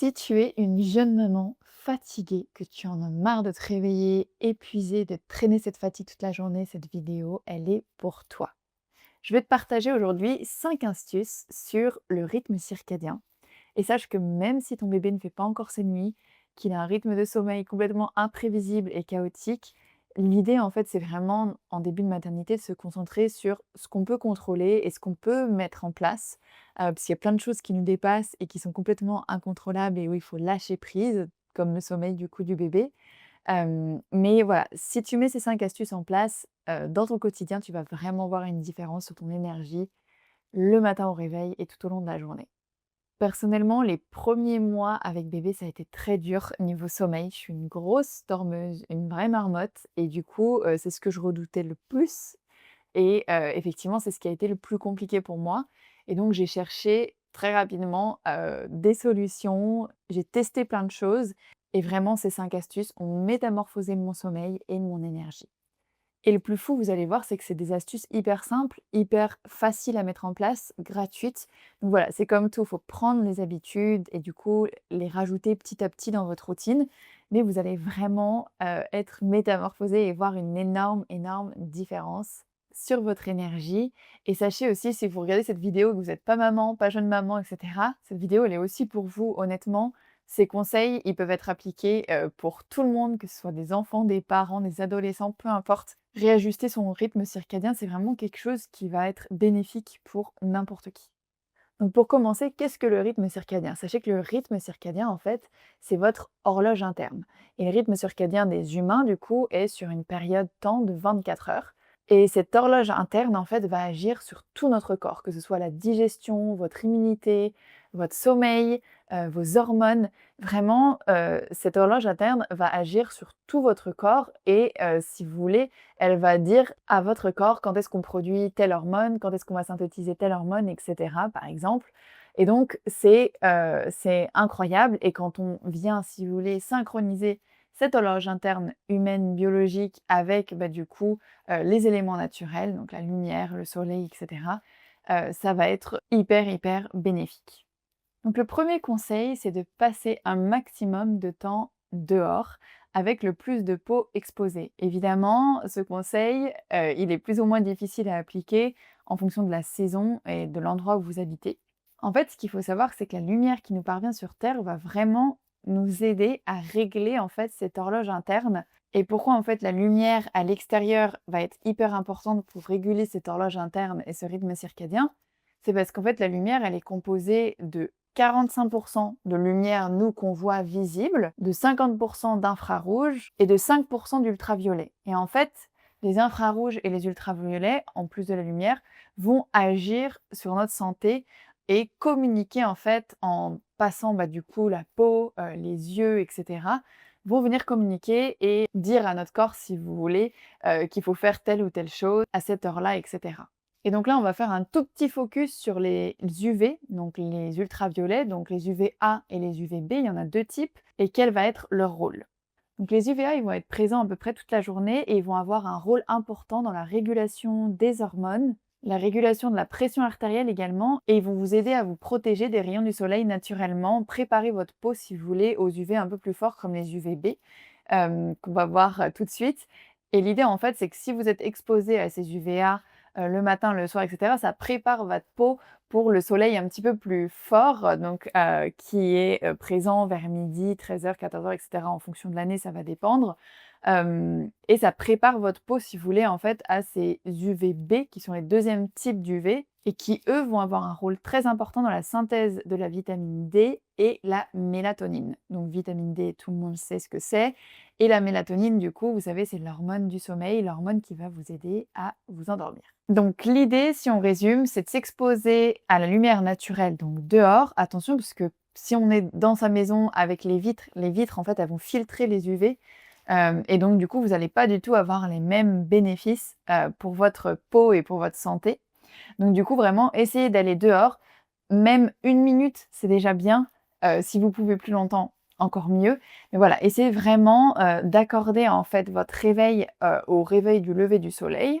Si tu es une jeune maman fatiguée, que tu en as marre de te réveiller épuisée, de traîner cette fatigue toute la journée, cette vidéo, elle est pour toi. Je vais te partager aujourd'hui 5 astuces sur le rythme circadien. Et sache que même si ton bébé ne fait pas encore ses nuits, qu'il a un rythme de sommeil complètement imprévisible et chaotique, l'idée en fait c'est vraiment en début de maternité de se concentrer sur ce qu'on peut contrôler et ce qu'on peut mettre en place. Parce qu'il y a plein de choses qui nous dépassent et qui sont complètement incontrôlables et où il faut lâcher prise, comme le sommeil du coup du bébé. Mais voilà, si tu mets ces 5 astuces en place, dans ton quotidien, tu vas vraiment voir une différence sur ton énergie le matin au réveil et tout au long de la journée. Personnellement, les premiers mois avec bébé, ça a été très dur niveau sommeil. Je suis une grosse dormeuse, une vraie marmotte et du coup, c'est ce que je redoutais le plus et effectivement, c'est ce qui a été le plus compliqué pour moi et donc j'ai cherché très rapidement, des solutions. J'ai testé plein de choses et vraiment ces 5 astuces ont métamorphosé mon sommeil et mon énergie. Et le plus fou, vous allez voir, c'est que c'est des astuces hyper simples, hyper faciles à mettre en place, gratuites. Donc voilà, c'est comme tout, il faut prendre les habitudes et du coup les rajouter petit à petit dans votre routine. Mais vous allez vraiment être métamorphosé et voir une énorme, énorme différence sur votre énergie. Et sachez aussi, si vous regardez cette vidéo, que vous n'êtes pas maman, pas jeune maman, etc., cette vidéo, elle est aussi pour vous, honnêtement. Ces conseils, ils peuvent être appliqués pour tout le monde, que ce soit des enfants, des parents, des adolescents, peu importe. Réajuster son rythme circadien, c'est vraiment quelque chose qui va être bénéfique pour n'importe qui. Donc pour commencer, qu'est-ce que le rythme circadien? Sachez que le rythme circadien, en fait, c'est votre horloge interne. Et le rythme circadien des humains, du coup, est sur une période temps de 24 heures. Et cette horloge interne, en fait, va agir sur tout notre corps, que ce soit la digestion, votre immunité, votre sommeil, vos hormones. Vraiment, cette horloge interne va agir sur tout votre corps et si vous voulez, elle va dire à votre corps quand est-ce qu'on produit telle hormone, quand est-ce qu'on va synthétiser telle hormone, et cetera, par exemple. Et donc c'est incroyable et quand on vient, si vous voulez, synchroniser cette horloge interne humaine biologique avec, bah, du coup, les éléments naturels, donc la lumière, le soleil, et cetera, ça va être hyper, hyper bénéfique. Donc le premier conseil, c'est de passer un maximum de temps dehors avec le plus de peau exposée. Évidemment, ce conseil, il est plus ou moins difficile à appliquer en fonction de la saison et de l'endroit où vous habitez. En fait, ce qu'il faut savoir, c'est que la lumière qui nous parvient sur Terre va vraiment nous aider à régler en fait cette horloge interne. Et pourquoi en fait la lumière à l'extérieur va être hyper importante pour réguler cette horloge interne et ce rythme circadien? C'est parce qu'en fait la lumière, elle est composée de 45 de lumière, nous, qu'on voit visible, de 50 d'infrarouge et de 5 d'ultraviolet. Et en fait, les infrarouges et les ultraviolets, en plus de la lumière, vont agir sur notre santé et communiquer en fait en passant, bah, du coup la peau, les yeux et cetera, vont venir communiquer et dire à notre corps, si vous voulez, qu'il faut faire telle ou telle chose à cette heure-là et cetera. Et donc là, on va faire un tout petit focus sur les UV, donc les ultraviolets, donc les UVA et les UVB, il y en a 2 types et quel va être leur rôle? Donc les UVA, ils vont être présents à peu près toute la journée et ils vont avoir un rôle important dans la régulation des hormones, la régulation de la pression artérielle également et ils vont vous aider à vous protéger des rayons du soleil naturellement, préparer votre peau si vous voulez aux UV un peu plus forts comme les UVB, qu'on va voir, tout de suite. Et l'idée en fait, c'est que si vous êtes exposé à ces UVA, le matin, le soir et cetera, ça prépare votre peau pour le soleil un petit peu plus fort, donc qui est, présent vers 12:00, 13:00, 14:00 et cetera. En fonction de l'année, ça va dépendre. Et ça prépare votre peau, si vous voulez, en fait, à ces UVB qui sont les 2e types d'UV et qui, eux, vont avoir un rôle très important dans la synthèse de la vitamine D et la mélatonine. Donc vitamine D, tout le monde sait ce que c'est et la mélatonine, du coup, vous savez, c'est l'hormone du sommeil, l'hormone qui va vous aider à vous endormir. Donc l'idée, si on résume, c'est de s'exposer à la lumière naturelle, donc dehors. Attention, parce que si on est dans sa maison avec les vitres, en fait, elles vont filtrer les UV. Et donc du coup, vous n'allez pas du tout avoir les mêmes bénéfices, pour votre peau et pour votre santé. Donc du coup, vraiment, essayez d'aller dehors. Même 1 minute, c'est déjà bien. Si vous pouvez plus longtemps, encore mieux. Mais voilà, essayez vraiment, d'accorder en fait votre réveil, au réveil du lever du soleil.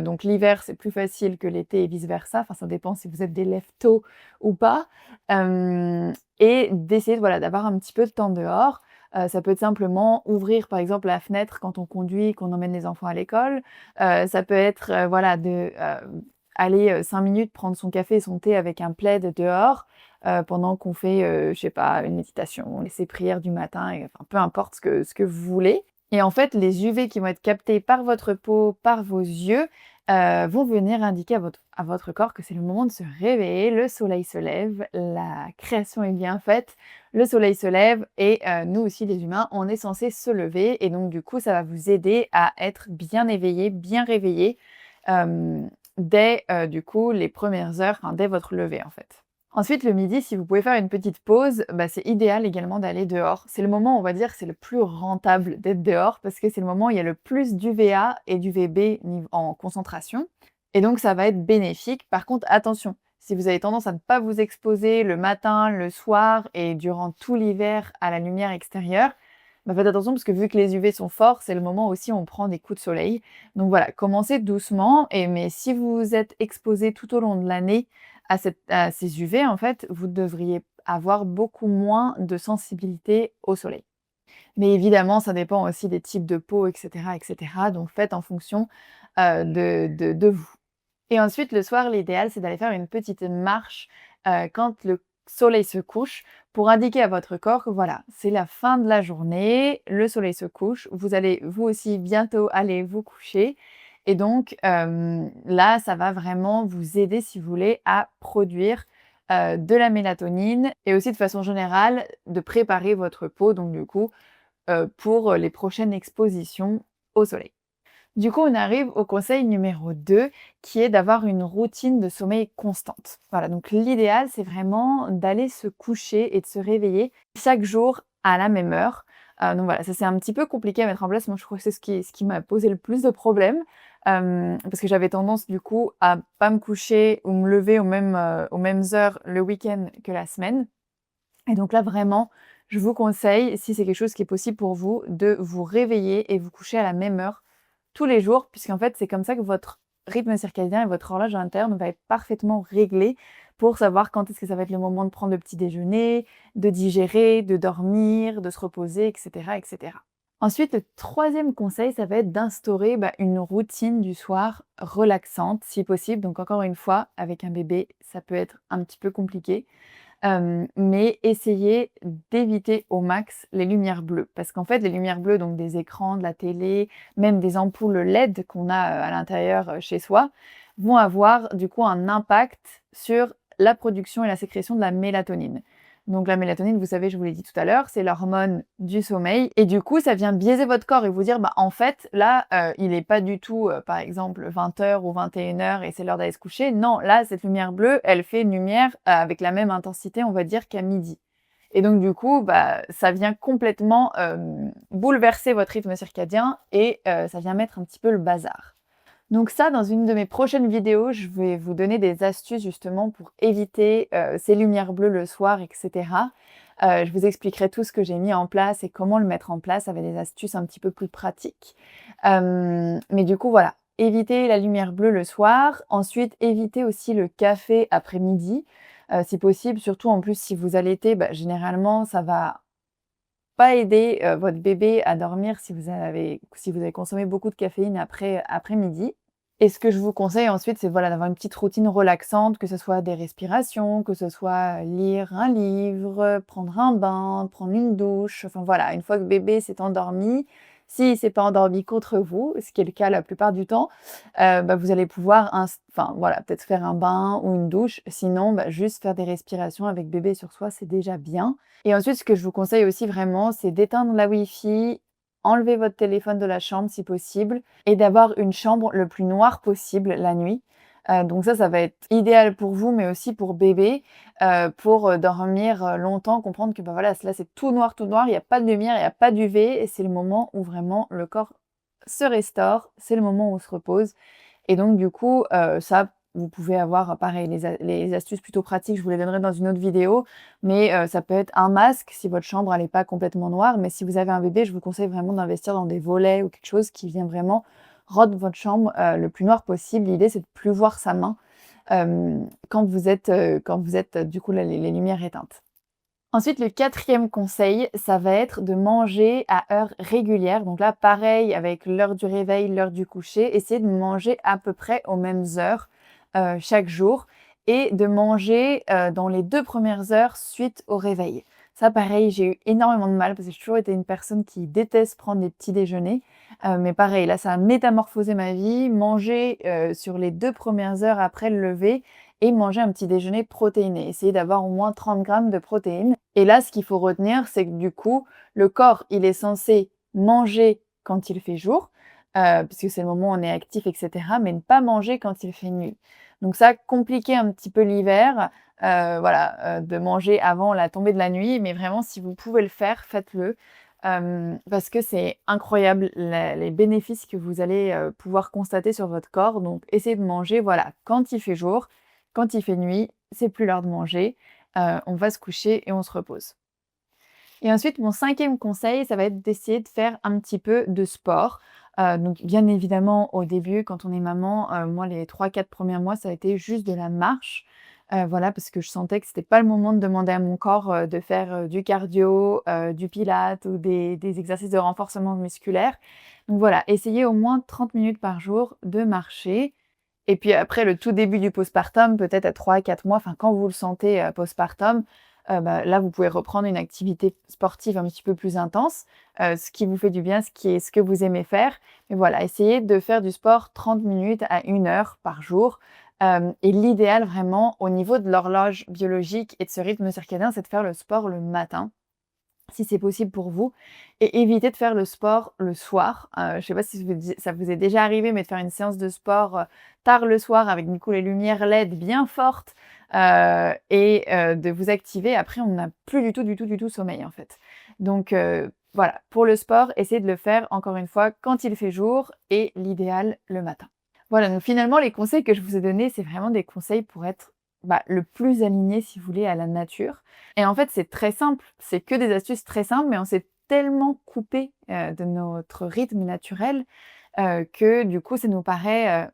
Donc l'hiver, c'est plus facile que l'été et vice versa. Enfin, ça dépend si vous êtes des lève-tôt ou pas. Hem Et d'essayer, voilà, d'avoir un petit peu de temps dehors. Ça peut être simplement ouvrir, par exemple, la fenêtre quand on conduit, qu'on emmène les enfants à l'école. Ça peut être, voilà, aller, 5 minutes prendre son café et son thé avec un plaid dehors, pendant qu'on fait, je sais pas, une méditation, ses prières du matin et enfin, peu importe ce que vous voulez. Et en fait, les UV qui vont être captés par votre peau, par vos yeux, vont venir indiquer à votre corps que c'est le moment de se réveiller. Le soleil se lève, la création est bien faite, le soleil se lève et nous aussi les humains, on est censés se lever et donc du coup, ça va vous aider à être bien éveillé, bien réveillé, dès, du coup, les premières heures, enfin dès votre lever, en fait. Ensuite, le midi, si vous pouvez faire une petite pause, bah, c'est idéal également d'aller dehors. C'est le moment, on va dire, c'est le plus rentable d'être dehors parce que c'est le moment où il y a le plus d'UVA et d'UVB en concentration et donc ça va être bénéfique. Par contre, attention, si vous avez tendance à ne pas vous exposer le matin, le soir et durant tout l'hiver à la lumière extérieure, bah, faites attention parce que vu que les UV sont forts, c'est le moment aussi où on prend des coups de soleil. Donc voilà, commencez doucement mais si vous êtes exposé tout au long de l'année à ces UV, en fait, vous devriez avoir beaucoup moins de sensibilité au soleil. Mais évidemment, ça dépend aussi des types de peau et cetera, donc faites en fonction, de vous. Et ensuite, le soir, l'idéal, c'est d'aller faire une petite marche, quand le soleil se couche pour indiquer à votre corps que voilà, c'est la fin de la journée, le soleil se couche, vous allez vous aussi bientôt aller vous coucher et donc là, ça va vraiment vous aider, si vous voulez, à produire, de la mélatonine et aussi de façon générale, de préparer votre peau donc du coup, pour les prochaines expositions au soleil. Du coup, on arrive au conseil numéro 2, qui est d'avoir une routine de sommeil constante. Voilà, donc l'idéal, c'est vraiment d'aller se coucher et de se réveiller chaque jour à la même heure. Donc voilà, ça c'est un petit peu compliqué à mettre en place. Moi, je crois que c'est ce qui m'a posé le plus de problèmes, parce que j'avais tendance du coup à pas me coucher ou me lever aux mêmes heures le week-end que la semaine. Et donc là, vraiment, je vous conseille, si c'est quelque chose qui est possible pour vous, de vous réveiller et vous coucher à la même heure tous les jours, puisqu'en fait, c'est comme ça que votre rythme circadien et votre horloge interne va être parfaitement réglé pour savoir quand est-ce que ça va être le moment de prendre le petit déjeuner, de digérer, de dormir, de se reposer, etc., etc. Ensuite, le troisième conseil, ça va être d'instaurer une routine du soir relaxante, si possible. Donc encore une fois, avec un bébé, ça peut être un petit peu compliqué. Mais essayez d'éviter au max les lumières bleues. Parce qu'en fait, les lumières bleues, donc des écrans, de la télé, même des ampoules LED qu'on a, à l'intérieur, chez soi, vont avoir du coup un impact sur la production et la sécrétion de la mélatonine. Donc la mélatonine, vous savez, je vous l'ai dit tout à l'heure, c'est l'hormone du sommeil et du coup, ça vient biaiser votre corps et vous dire: «Bah, en fait, là, il est pas du tout, par exemple 20 h ou 21 h et c'est l'heure d'aller se coucher. Non, là, cette lumière bleue, elle fait une lumière, avec la même intensité, on va dire, qu'à midi. Et donc du coup, bah, ça vient complètement, bouleverser votre rythme circadien et ça vient mettre un petit peu le bazar. Donc ça, dans une de mes prochaines vidéos, je vais vous donner des astuces justement pour éviter, ces lumières bleues le soir et cetera. Je vous expliquerai tout ce que j'ai mis en place et comment le mettre en place avec des astuces un petit peu plus pratiques. Mais du coup, voilà, éviter la lumière bleue le soir. Ensuite, éviter aussi le café après-midi, si possible. Surtout en plus si vous allaitez, généralement ça va pas aider, votre bébé à dormir si vous avez consommé beaucoup de caféine après-midi. Et ce que je vous conseille ensuite, c'est voilà, d'avoir une petite routine relaxante, que ce soit des respirations, que ce soit lire un livre, prendre un bain, prendre une douche, enfin voilà, une fois que bébé s'est endormi, s'il s'est pas endormi contre vous, ce qui est le cas la plupart du temps, vous allez pouvoir enfin voilà, peut-être faire un bain ou une douche. Sinon, juste faire des respirations avec bébé sur soi, c'est déjà bien. Et ensuite, ce que je vous conseille aussi vraiment, c'est d'éteindre la Wi-Fi, enlever votre téléphone de la chambre si possible et d'avoir une chambre le plus noire possible la nuit. Donc ça va être idéal pour vous, mais aussi pour bébé, pour, dormir, longtemps, comprendre que, voilà, là, c'est tout noir, il y a pas de lumière, il y a pas d'UV et c'est le moment où vraiment le corps se restaure, c'est le moment où on se repose et donc du coup, ça, vous pouvez avoir pareil les astuces plutôt pratiques, je vous les donnerai dans une autre vidéo, mais ça peut être un masque si votre chambre elle est pas complètement noire, mais si vous avez un bébé, je vous conseille vraiment d'investir dans des volets ou quelque chose qui vient vraiment rendre votre chambre, le plus noir possible. L'idée, c'est de plus voir sa main, quand vous êtes, du coup, là, les lumières éteintes. Ensuite, le quatrième conseil, ça va être de manger à heure régulière. Donc là, pareil avec l'heure du réveil, l'heure du coucher, essayez de manger à peu près aux mêmes heures, chaque jour et de manger, dans les 2 premières heures suite au réveil. Ça pareil, j'ai eu énormément de mal parce que j'ai toujours été une personne qui déteste prendre des petits déjeuners, mais pareil, là, ça a métamorphosé ma vie. Manger, sur les 2 premières heures après le lever et manger un petit déjeuner protéiné. Essayez d'avoir au moins 30 grammes de protéines. Et là, ce qu'il faut retenir, c'est que du coup, le corps, il est censé manger quand il fait jour, puisque c'est le moment où on est actif, et cetera, mais ne pas manger quand il fait nuit. Donc ça, compliqué un petit peu l'hiver, voilà, de manger avant la tombée de la nuit, mais vraiment, si vous pouvez le faire, faites-le, parce que c'est incroyable les bénéfices que vous allez, pouvoir constater sur votre corps. Donc essayez de manger, voilà, quand il fait jour. Quand il fait nuit, c'est plus l'heure de manger, on va se coucher et on se repose. Et ensuite, mon cinquième conseil, ça va être d'essayer de faire un petit peu de sport. Donc bien évidemment, au début, quand on est maman, moi les 3 4 premiers mois, ça a été juste de la marche. Voilà, parce que je sentais que c'était pas le moment de demander à mon corps, de faire, du cardio, du pilates ou des exercices de renforcement musculaire. Donc voilà, essayez au moins 30 minutes par jour de marcher et puis après le tout début du postpartum, peut-être à 3 4 mois, enfin quand vous le sentez, postpartum, bah, là vous pouvez reprendre une activité sportive un petit peu plus intense, ce qui vous fait du bien, ce que vous aimez faire. Mais voilà, essayez de faire du sport 30 minutes à 1 heure par jour, et l'idéal vraiment au niveau de l'horloge biologique et de ce rythme circadien, c'est de faire le sport le matin si c'est possible pour vous et évitez de faire le sport le soir. Je ne sais pas si ça vous est déjà arrivé, mais de faire une séance de sport, tard le soir avec du coup les lumières LED bien fortes, de vous activer. Après, on n'a plus du tout sommeil, en fait. Donc voilà, pour le sport, essayez de le faire encore une fois quand il fait jour et l'idéal le matin. Voilà, donc finalement, les conseils que je vous ai donnés, c'est vraiment des conseils pour être, bah, le plus aligné, si vous voulez, à la nature. Et en fait, c'est très simple, c'est que des astuces très simples, mais on s'est tellement coupé, de notre rythme naturel, que du coup, ça nous paraît,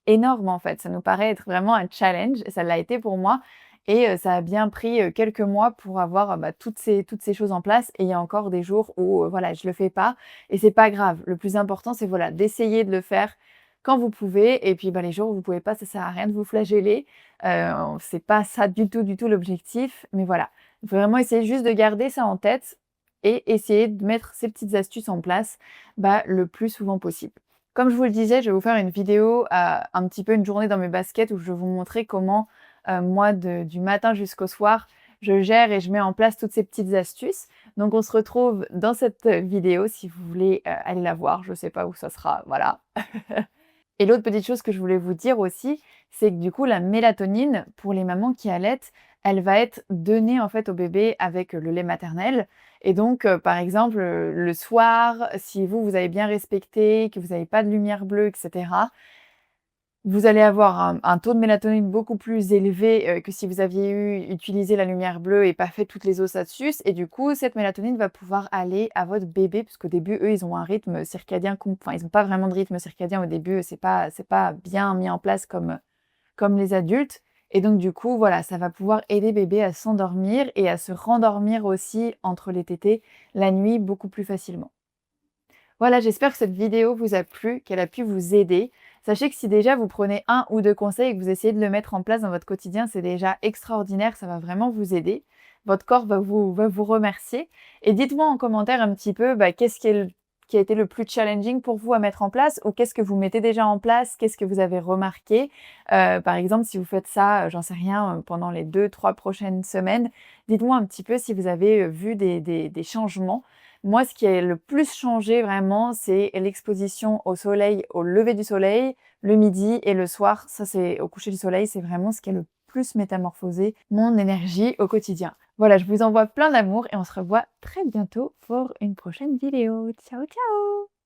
énorme, en fait. Ça nous paraît être vraiment un challenge et ça l'a été pour moi et ça a bien pris, quelques mois pour avoir, bah, toutes ces choses en place et il y a encore des jours où, voilà, je le fais pas et c'est pas grave. Le plus important, c'est voilà, d'essayer de le faire quand vous pouvez et puis, bah, les jours où vous pouvez pas, ça sert à rien de vous flageller. C'est pas ça du tout l'objectif, mais voilà. Il faut vraiment essayer juste de garder ça en tête et essayer de mettre ces petites astuces en place, bah, le plus souvent possible. Comme je vous le disais, je vais vous faire une vidéo, un petit peu une journée dans mes baskets où je vais vous montrer comment, moi du matin jusqu'au soir, je gère et je mets en place toutes ces petites astuces. Donc on se retrouve dans cette, vidéo si vous voulez, aller la voir. Je ne sais pas où ça sera, voilà. Et l'autre petite chose que je voulais vous dire aussi, c'est que du coup la mélatonine pour les mamans qui allaitent, elle va être donnée en fait au bébé avec le lait maternel et donc par exemple, le soir, si vous avez bien respecté, que vous n'avez pas de lumière bleue et cetera, vous allez avoir un taux de mélatonine beaucoup plus élevé, que si vous aviez utilisé la lumière bleue et pas fait toutes les autres astuces et du coup, cette mélatonine va pouvoir aller à votre bébé puisqu'au début, eux, ils ont un rythme circadien enfin, ils ont pas vraiment de rythme circadien au début, c'est pas bien mis en place comme les adultes et donc du coup, voilà, ça va pouvoir aider bébé à s'endormir et à se rendormir aussi entre les tétées la nuit beaucoup plus facilement. Voilà, j'espère que cette vidéo vous a plu, qu'elle a pu vous aider. Sachez que si déjà vous prenez un ou 2 conseils et que vous essayez de le mettre en place dans votre quotidien, c'est déjà extraordinaire, ça va vraiment vous aider. Votre corps va vous remercier et dites-moi en commentaire un petit peu, bah, qui a été le plus challenging pour vous à mettre en place ou qu'est-ce que vous mettez déjà en place? Qu'est-ce que vous avez remarqué? Par exemple, si vous faites ça, j'en sais rien, pendant les 2 3 prochaines semaines, dites-moi un petit peu si vous avez, vu des changements. Moi, ce qui a le plus changé vraiment, c'est l'exposition au soleil, au lever du soleil, le midi et le soir. Ça, c'est au coucher du soleil, c'est vraiment ce qui a le plus métamorphosé mon énergie au quotidien. Voilà, je vous envoie plein d'amour et on se revoit très bientôt pour une prochaine vidéo. Ciao, ciao!